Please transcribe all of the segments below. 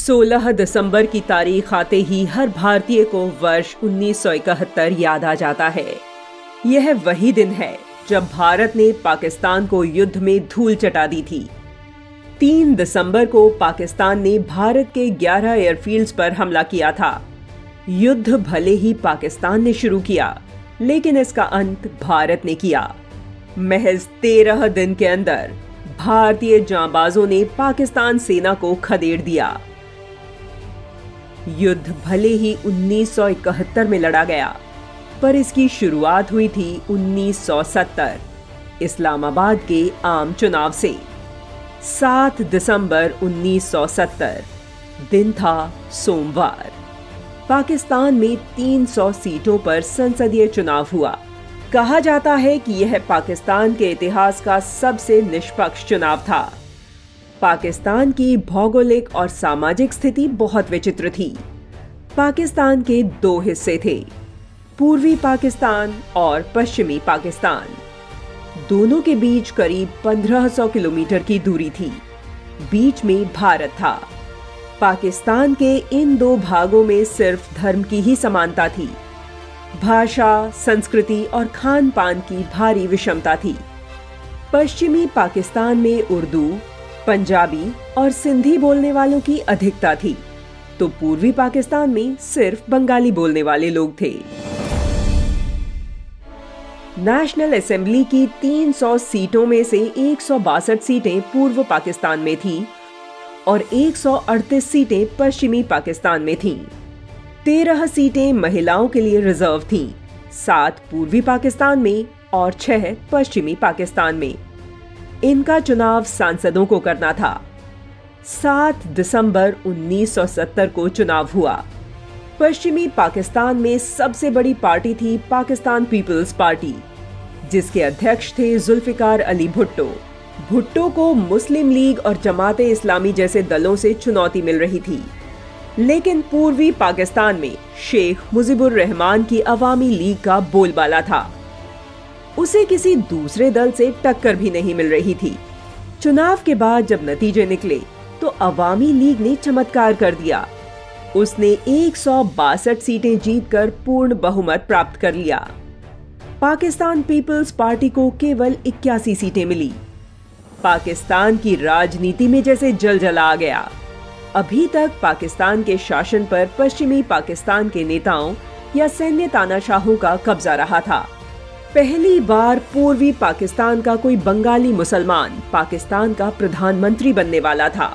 16 दिसंबर की तारीख आते ही हर भारतीय को वर्ष 1971 याद आ जाता है। यह वही दिन है जब भारत ने पाकिस्तान को युद्ध में धूल चटा दी थी। 3 दिसंबर को पाकिस्तान ने भारत के 11 एयरफील्ड्स पर हमला किया था। युद्ध भले ही पाकिस्तान ने शुरू किया, लेकिन इसका अंत भारत ने किया। महज 13 दिन के अंदर भारतीय जांबाजों ने पाकिस्तान सेना को खदेड़ दिया। युद्ध भले ही 1971 में लड़ा गया, पर इसकी शुरुआत हुई थी 1970 इस्लामाबाद के आम चुनाव से। 7 दिसंबर 1970 दिन था सोमवार। पाकिस्तान में 300 सीटों पर संसदीय चुनाव हुआ। कहा जाता है कि यह पाकिस्तान के इतिहास का सबसे निष्पक्ष चुनाव था। पाकिस्तान की भौगोलिक और सामाजिक स्थिति बहुत विचित्र थी। पाकिस्तान के 2 हिस्से थे, पूर्वी पाकिस्तान और पश्चिमी पाकिस्तान। दोनों के बीच करीब 1500 किलोमीटर की दूरी थी। बीच में भारत था। पाकिस्तान के इन 2 भागों में सिर्फ धर्म की ही समानता थी। भाषा, संस्कृति और खान पान की भारी विषमता थी। पश्चिमी पाकिस्तान में उर्दू, पंजाबी और सिंधी बोलने वालों की अधिकता थी, तो पूर्वी पाकिस्तान में सिर्फ बंगाली बोलने वाले लोग थे। नेशनल असेंबली की 300 सीटों में से 162 सीटें पूर्व पाकिस्तान में थीं और 138 सीटें पश्चिमी पाकिस्तान में थीं। 13 सीटें महिलाओं के लिए रिजर्व थीं, 7 पूर्वी पाकिस्तान में और 6 पश्चिमी पाकिस्तान में। इनका चुनाव सांसदों को करना था। 7 दिसंबर 1970 को चुनाव हुआ। पश्चिमी पाकिस्तान में सबसे बड़ी पार्टी थी पाकिस्तान पीपल्स पार्टी, जिसके अध्यक्ष थे जुल्फिकार अली भुट्टो। भुट्टो को मुस्लिम लीग और जमाते इस्लामी जैसे दलों से चुनौती मिल रही थी, लेकिन पूर्वी पाकिस्तान में शेख मुजीबुर रहमान की अवामी लीग का बोलबाला था। उसे किसी दूसरे दल से टक्कर भी नहीं मिल रही थी। चुनाव के बाद जब नतीजे निकले तो अवामी लीग ने चमत्कार कर दिया। उसने 162 सीटें जीतकर पूर्ण बहुमत प्राप्त कर लिया। पाकिस्तान पीपल्स पार्टी को केवल 81 सीटें मिली। पाकिस्तान की राजनीति में जैसे जलजला आ गया। अभी तक पाकिस्तान के शासन पर पश्चिमी पाकिस्तान के नेताओं या सैन्य तानाशाहों का कब्जा रहा था। पहली बार पूर्वी पाकिस्तान का कोई बंगाली मुसलमान पाकिस्तान का प्रधानमंत्री बनने वाला था।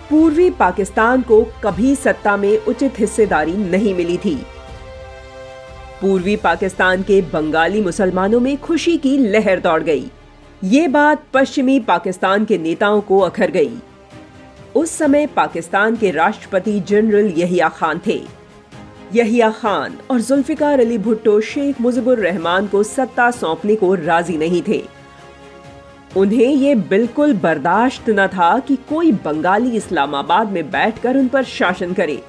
पूर्वी पाकिस्तान को कभी सत्ता में उचित हिस्सेदारी नहीं मिली थी। पूर्वी पाकिस्तान के बंगाली मुसलमानों में खुशी की लहर दौड़ गई। ये बात पश्चिमी पाकिस्तान के नेताओं को अखर गई। उस समय पाकिस्तान के राष्ट्रपति जनरल यहिया खान थे। यहिया खान और जुल्फिकार अली भुट्टो शेख मुजीबुर रहमान को सत्ता सौंपने को राजी नहीं थे। उन्हें यह बिल्कुल बर्दाश्त न था कि कोई बंगाली इस्लामाबाद में बैठकर उन पर शासन करे।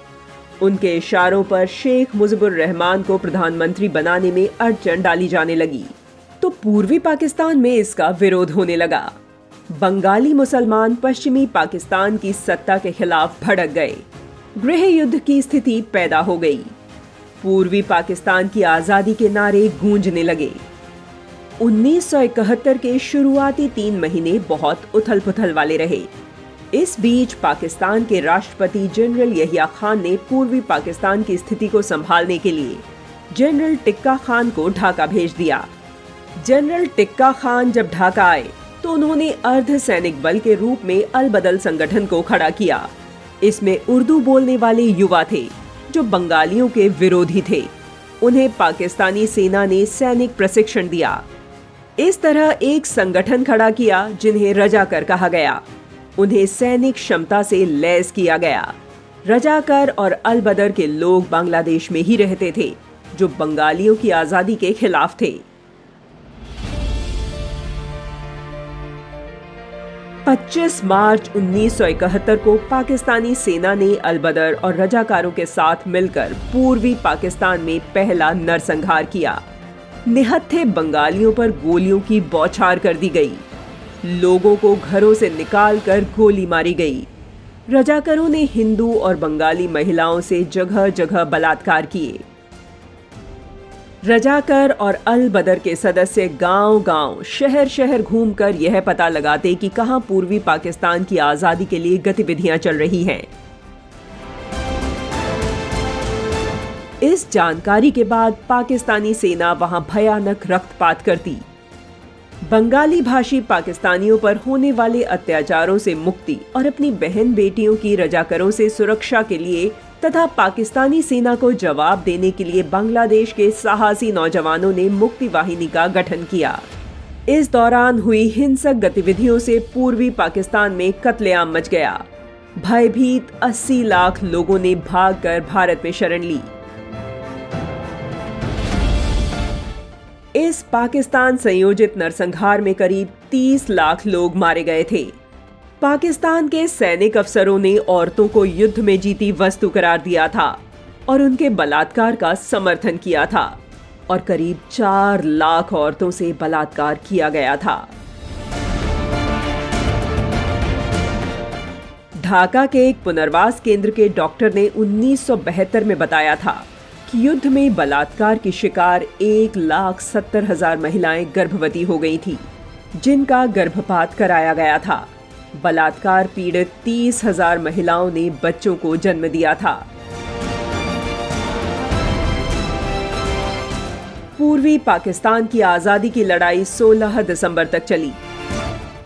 उनके इशारों पर शेख मुजीबुर रहमान को प्रधानमंत्री बनाने में अड़चन डाली जाने लगी, तो पूर्वी पाकिस्तान में इसका विरोध होने लगा। बंगाली मुसलमान पश्चिमी पाकिस्तान की सत्ता के खिलाफ भड़क गए। गृह युद्ध की स्थिति पैदा हो गई। पूर्वी पाकिस्तान की आजादी के नारे गूंजने लगे। 1971 के शुरुआती 3 महीने बहुत उथल-पुथल वाले रहे। इस बीच पाकिस्तान के राष्ट्रपति जनरल यहिया खान ने पूर्वी पाकिस्तान की स्थिति को संभालने के लिए जनरल टिक्का खान को ढाका भेज दिया। जनरल टिक्का खान जब ढाका आए तो उन्होंने अर्ध सैनिक बल के रूप में अल-बदल संगठन को खड़ा किया। इसमें उर्दू बोलने वाले युवा थे जो बंगालियों के विरोधी थे। उन्हें पाकिस्तानी सेना ने सैनिक प्रशिक्षण दिया। इस तरह एक संगठन खड़ा किया जिन्हें रजाकर कहा गया। उन्हें सैनिक क्षमता से लैस किया गया। रजाकर और अल-बदर के लोग बांग्लादेश में ही रहते थे, जो बंगालियों की आजादी के खिलाफ थे। 25 मार्च 1971 को पाकिस्तानी सेना ने अल-बदर और रजाकारों के साथ मिलकर पूर्वी पाकिस्तान में पहला नरसंहार किया। निहत्थे बंगालियों पर गोलियों की बौछार कर दी गई। लोगों को घरों से निकालकर गोली मारी गई। रजाकारों ने हिंदू और बंगाली महिलाओं से जगह जगह बलात्कार किए। रजाकर और अल बदर के सदस्य गांव-गांव, शहर-शहर घूमकर यह पता लगाते कि कहां पूर्वी पाकिस्तान की आजादी के लिए गतिविधियां चल रही हैं। इस जानकारी के बाद पाकिस्तानी सेना वहां भयानक रक्तपात करती। बंगाली भाषी पाकिस्तानियों पर होने वाले अत्याचारों से मुक्ति और अपनी बहन बेटियों की रजाकरों से सुरक्षा के लिए तथा पाकिस्तानी सेना को जवाब देने के लिए बांग्लादेश के साहसी नौजवानों ने मुक्ति वाहिनी का गठन किया। इस दौरान हुई हिंसक गतिविधियों से पूर्वी पाकिस्तान में कत्लेआम मच गया। भयभीत 80 लाख लोगों ने भागकर भारत में शरण ली। इस पाकिस्तान संयोजित नरसंहार में करीब 30 लाख लोग मारे गए थे। पाकिस्तान के सैनिक अफसरों ने औरतों को युद्ध में जीती वस्तु करार दिया था और उनके बलात्कार का समर्थन किया था और करीब 4 लाख औरतों से बलात्कार किया गया था। ढाका के एक पुनर्वास केंद्र के डॉक्टर ने 1972 में बताया था कि युद्ध में बलात्कार की शिकार 1,70,000 महिलाएं गर्भवती हो गई थी, जिनका गर्भपात कराया गया था। बलात्कार पीड़ित 30,000 महिलाओं ने बच्चों को जन्म दिया था। पूर्वी पाकिस्तान की आजादी की लड़ाई 16 दिसंबर तक चली।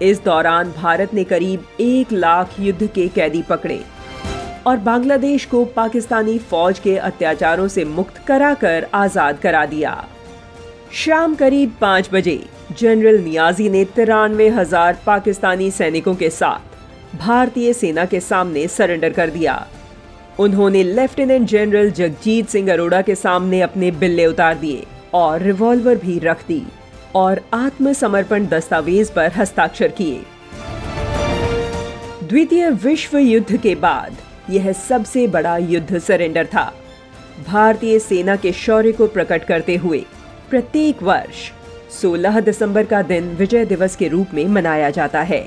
इस दौरान भारत ने करीब 1 लाख युद्ध के कैदी पकड़े और बांग्लादेश को पाकिस्तानी फौज के अत्याचारों से मुक्त कराकर आजाद करा दिया। शाम करीब 5 बजे जनरल नियाजी ने 93,000 पाकिस्तानी सैनिकों के साथ भारतीय सेना के सामने सरेंडर कर दिया। उन्होंने लेफ्टिनेंट जनरल जगजीत सिंह अरोड़ा के सामने अपने बिल्ले उतार दिए और रिवॉल्वर भी रख दी और आत्मसमर्पण दस्तावेज पर हस्ताक्षर किए। द्वितीय विश्व युद्ध के बाद यह सबसे बड़ा युद्ध सरेंडर था। भारतीय सेना के शौर्य को प्रकट करते हुए प्रत्येक वर्ष 16 दिसंबर का दिन विजय दिवस के रूप में मनाया जाता है।